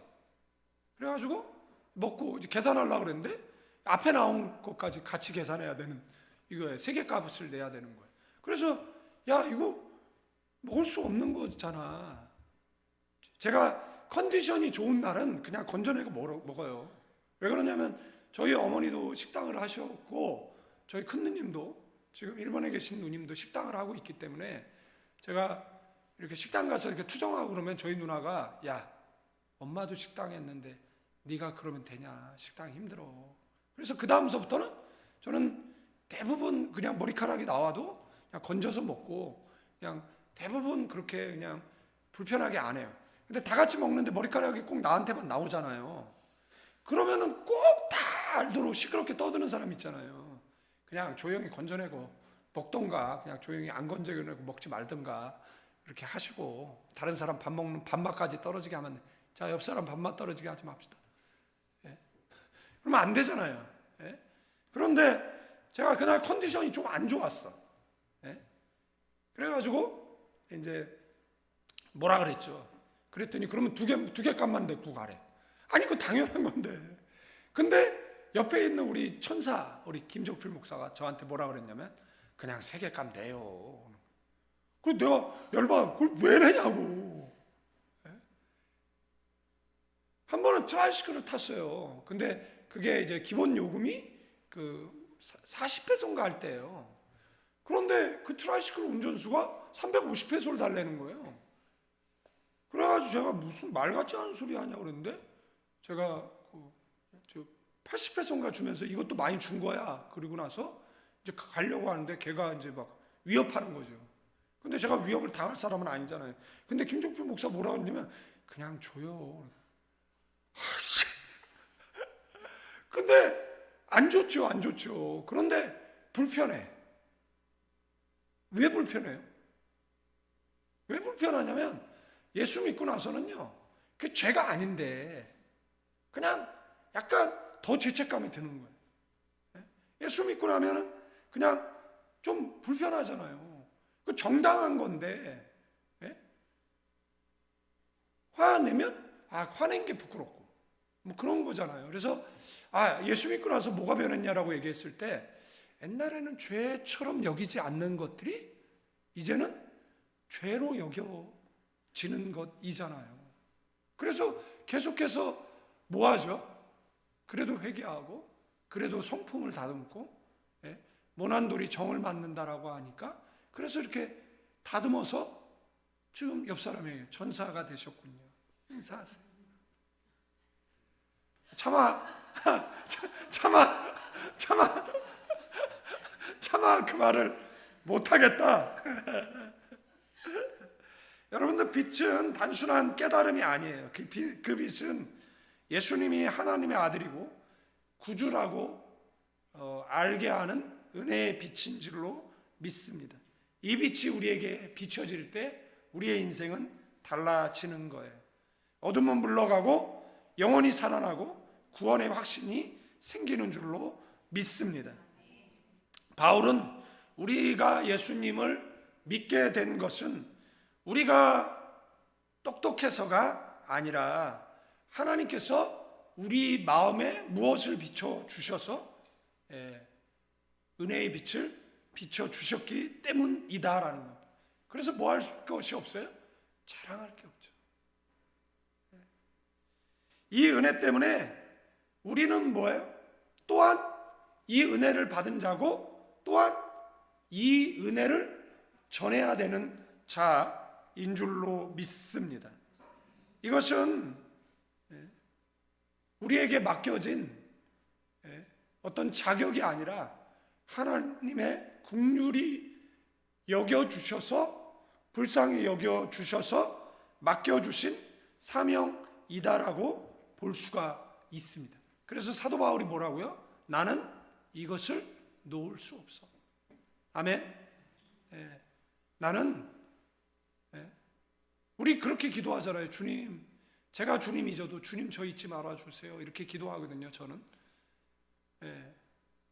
그래가지고 먹고 이제 계산하려고 그랬는데 앞에 나온 것까지 같이 계산해야 되는 이거에 세계값을 내야 되는 거예요. 그래서 야 이거 먹을 수 없는 거잖아. 제가 컨디션이 좋은 날은 그냥 건져내고 먹어요. 왜 그러냐면 저희 어머니도 식당을 하셨고 저희 큰 누님도 지금 일본에 계신 누님도 식당을 하고 있기 때문에 제가 이렇게 식당 가서 이렇게 투정하고 그러면 저희 누나가 야 엄마도 식당 했는데 네가 그러면 되냐, 식당 힘들어. 그래서 그 다음서부터는 저는 대부분 그냥 머리카락이 나와도 그냥 건져서 먹고 그냥 대부분 그렇게 그냥 불편하게 안 해요. 근데 다 같이 먹는데 머리카락이 꼭 나한테만 나오잖아요. 그러면은 꼭 다 알도록 시끄럽게 떠드는 사람 있잖아요. 그냥 조용히 건져내고 먹던가 그냥 조용히 안 건져내고 먹지 말던가 이렇게 하시고, 다른 사람 밥 먹는 밥맛까지 떨어지게 하면, 자, 옆 사람 밥맛 떨어지게 하지 맙시다. 예? 그러면 안 되잖아요. 예? 그런데 제가 그날 컨디션이 좀 안 좋았어. 예? 그래가지고 이제 뭐라 그랬죠. 그랬더니 그러면 두 개 값만 내고 가래. 아니, 그 당연한 건데. 근데 옆에 있는 우리 천사, 우리 김종필 목사가 저한테 뭐라 그랬냐면, 그냥 3개 값 내요. 그래서 내가 열받아. 그걸 왜 내냐고. 예? 한 번은 트라이시클을 탔어요. 근데 그게 이제 기본 요금이 그 40페소인가 할 때예요. 그런데 그 트라이시클 운전수가 350페소를 달라는 거예요. 그래가지고 제가 무슨 말 같지 않은 소리 하냐고 그랬는데, 제가 80페소인가 주면서 이것도 많이 준 거야. 그리고 나서 이제 가려고 하는데 걔가 이제 막 위협하는 거죠. 근데 제가 위협을 당할 사람은 아니잖아요. 근데 김종필 목사 뭐라고 했냐면, 그냥 줘요. 아씨. 근데 안 좋죠, 안 좋죠. 그런데 불편해. 왜 불편해요? 왜 불편하냐면, 예수 믿고 나서는요, 그 죄가 아닌데 그냥 약간 더 죄책감이 드는 거예요. 예수 믿고 나면은 그냥 좀 불편하잖아요. 그 정당한 건데, 예? 화내면 화낸 게 부끄럽고 뭐 그런 거잖아요. 그래서 예수 믿고 나서 뭐가 변했냐라고 얘기했을 때, 옛날에는 죄처럼 여기지 않는 것들이 이제는 죄로 여겨지는 것이잖아요. 그래서 계속해서 뭐 하죠? 그래도 회개하고, 그래도 성품을 다듬고, 모난돌이 정을 맞는다라고 하니까, 그래서 이렇게 다듬어서 지금 옆 사람에게 전사가 되셨군요. 인사하세요. 차마 그 말을 못하겠다. 여러분들, 빛은 단순한 깨달음이 아니에요. 그 빛은 예수님이 하나님의 아들이고 구주라고 알게 하는 은혜의 빛인 줄로 믿습니다. 이 빛이 우리에게 비춰질 때 우리의 인생은 달라지는 거예요. 어둠은 물러가고 영혼이 살아나고 구원의 확신이 생기는 줄로 믿습니다. 바울은 우리가 예수님을 믿게 된 것은 우리가 똑똑해서가 아니라 하나님께서 우리 마음에 무엇을 비춰주셔서 은혜의 빛을 비춰주셨기 때문이다라는 겁니다. 그래서 뭐 할 것이 없어요? 자랑할 게 없죠. 이 은혜 때문에 우리는 뭐예요? 또한 이 은혜를 받은 자고, 또한 이 은혜를 전해야 되는 자인 줄로 믿습니다. 이것은 우리에게 맡겨진 어떤 자격이 아니라 하나님의 긍휼히 여겨주셔서, 불쌍히 여겨주셔서 맡겨주신 사명이다라고 볼 수가 있습니다. 그래서 사도 바울이 뭐라고요? 나는 이것을 놓을 수 없어. 아멘. 나는, 우리 그렇게 기도하잖아요. 주님, 제가 주님 잊어도 주님 저 잊지 말아주세요. 이렇게 기도하거든요, 저는.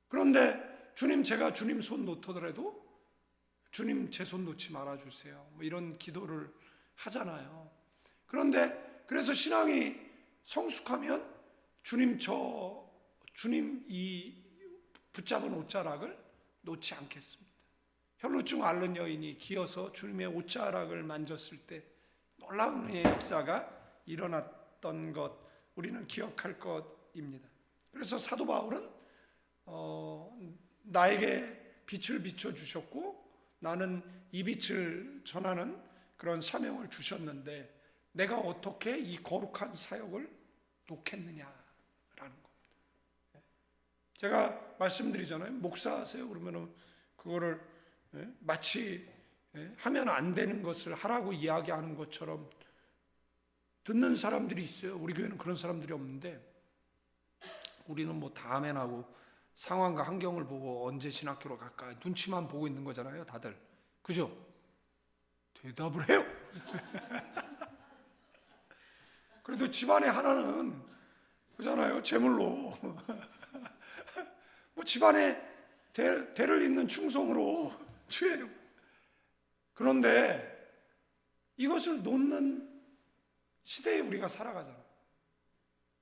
그런데 주님, 제가 주님 손 놓더라도 주님 제 손 놓지 말아주세요. 뭐 이런 기도를 하잖아요. 그런데 그래서 신앙이 성숙하면 주님 이 붙잡은 옷자락을 놓지 않겠습니다. 혈루증 앓는 여인이 기어서 주님의 옷자락을 만졌을 때 놀라운 은혜의 역사가 일어났던 것, 우리는 기억할 것입니다. 그래서 사도 바울은 나에게 빛을 비춰주셨고 나는 이 빛을 전하는 그런 사명을 주셨는데 내가 어떻게 이 거룩한 사역을 놓겠느냐라는 겁니다. 제가 말씀드리잖아요. 목사하세요. 그러면 그거를 마치 하면 안 되는 것을 하라고 이야기하는 것처럼 듣는 사람들이 있어요. 우리 교회는 그런 사람들이 없는데 우리는 뭐 다 아멘하고 상황과 환경을 보고 언제 신학교로 갈까 눈치만 보고 있는 거잖아요, 다들. 그죠? 대답을 해요. 그래도 집안에 하나는 그잖아요, 제물로. 뭐 집안에 대를 잇는 충성으로 취해요. 그런데 이것을 놓는 시대에 우리가 살아가잖아요.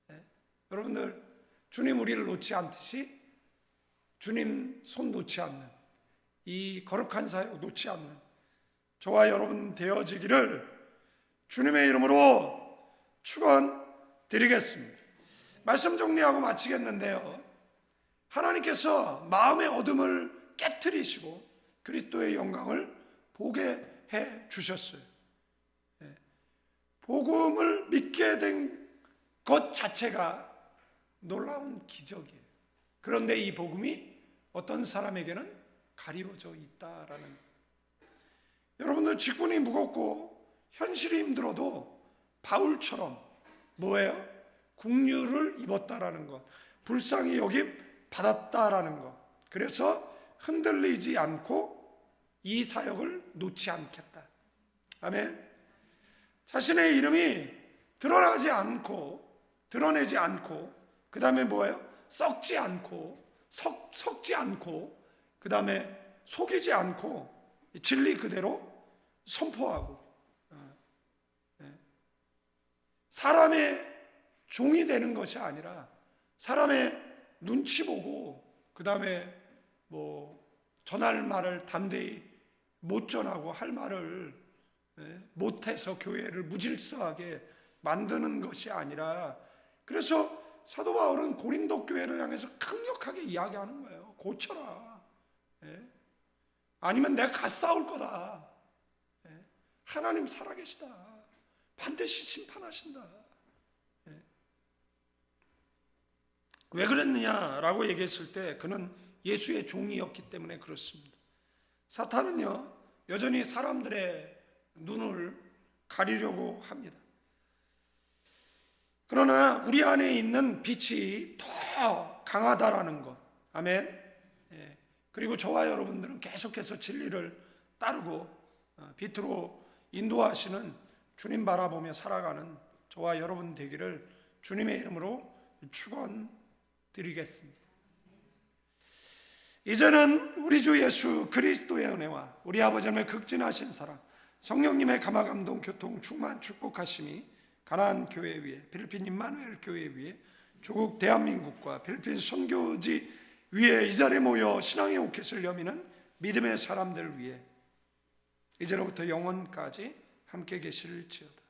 네? 여러분들, 주님 우리를 놓지 않듯이 주님 손 놓지 않는 이 거룩한 사역 놓지 않는 저와 여러분 되어지기를 주님의 이름으로 축원드리겠습니다. 말씀 정리하고 마치겠는데요, 하나님께서 마음의 어둠을 깨트리시고 그리스도의 영광을 보게 해 주셨어요. 복음을 믿게 된 것 자체가 놀라운 기적이에요. 그런데 이 복음이 어떤 사람에게는 가리워져 있다라는, 여러분들 직분이 무겁고 현실이 힘들어도 바울처럼 뭐예요? 국류를 입었다라는 것, 불쌍히 여김 받았다라는 것. 그래서 흔들리지 않고 이 사역을 놓지 않겠다. 아멘. 자신의 이름이 드러내지 않고 그 다음에 뭐예요? 썩지 않고 그 다음에 속이지 않고 진리 그대로 선포하고, 사람의 종이 되는 것이 아니라 사람의 눈치 보고 그 다음에 뭐 전할 말을 담대히 못 전하고 할 말을 못해서 교회를 무질서하게 만드는 것이 아니라, 그래서 사도 바울은 고린도 교회를 향해서 강력하게 이야기하는 거예요. 고쳐라. 아니면 내가 갓 싸울 거다. 하나님 살아계시다. 반드시 심판하신다. 왜 그랬느냐라고 얘기했을 때 그는 예수의 종이었기 때문에 그렇습니다. 사탄은요, 여전히 사람들의 눈을 가리려고 합니다. 그러나 우리 안에 있는 빛이 더 강하다라는 것. 아멘. 그리고 저와 여러분들은 계속해서 진리를 따르고 빛으로 인도하시는 주님 바라보며 살아가는 저와 여러분 되기를 주님의 이름으로 축원드리겠습니다. 이제는 우리 주 예수 그리스도의 은혜와 우리 아버지 하나님의 극진하신 사랑, 성령님의 감화감동 교통 충만 축복하심이 가나안 교회 위에, 필리핀 임마누엘 교회 위에, 조국 대한민국과 필리핀 선교지 위에 이 자리에 모여 신앙의 오켓을 여미는 믿음의 사람들 위에 이제로부터 영원까지 함께 계실지어다.